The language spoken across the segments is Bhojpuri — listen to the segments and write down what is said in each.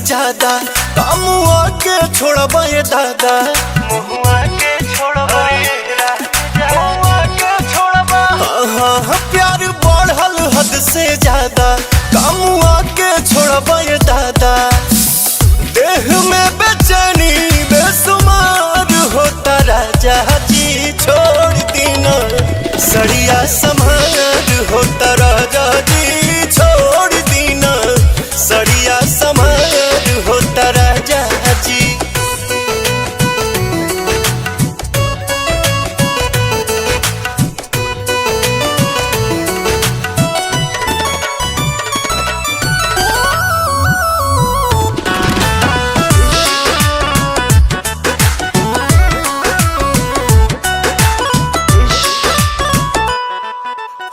ज्यादा कामुआ के छोड़बा ये दादा महुआ के छोड़बा ये राजा महुआ के छोड़बा। हाँ प्यार बढ़ल हद से ज्यादा कामुआ के छोड़बा ये दादा। देह में बेचैनी बेसुमार होता राजा जी छोड़ दीना सड़िया समार होता राजा जी छोड़ दीना सड़िया समार होता राजा जी।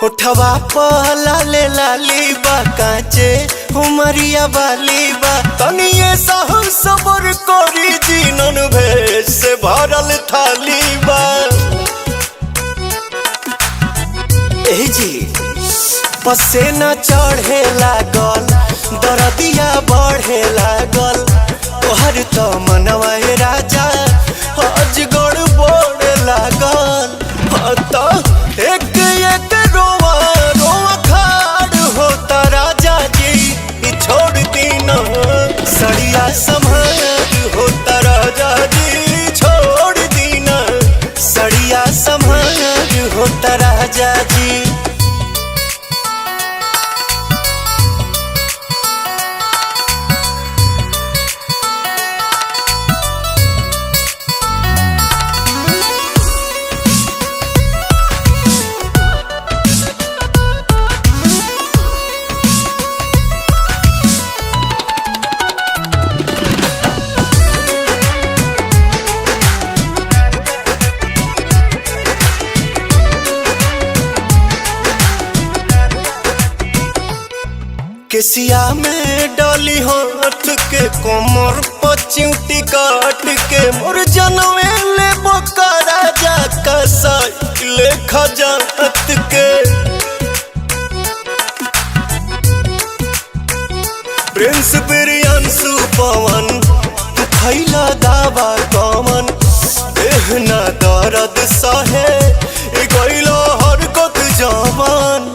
उठवा पहला ले लाली बा कांचे उमरिया वाली बा तनिए सहु सबर करी जीनन भेष से भरल थाली बा। ए जी पसेना चढ़े लागल दरदिया बढ़े लागल तोहर तो मनवा राजा अजगड़ बोड़ लागल। तो एक एक रोवा रोवा खाड़ होता राजा जी छोड़ दीना सड़िया समार होता राजा जी छोड़ दीना सड़िया समार होता राजा जी। केसिया में डाली हाथ के कोमर पचिउटी काट के मोर जनवे ले बोका राजा का साइकिल खजात के। प्रिंस बिरियांसु पवन तू खैला दावा कमन देहना दर्द सहे गैला हरकत जवान।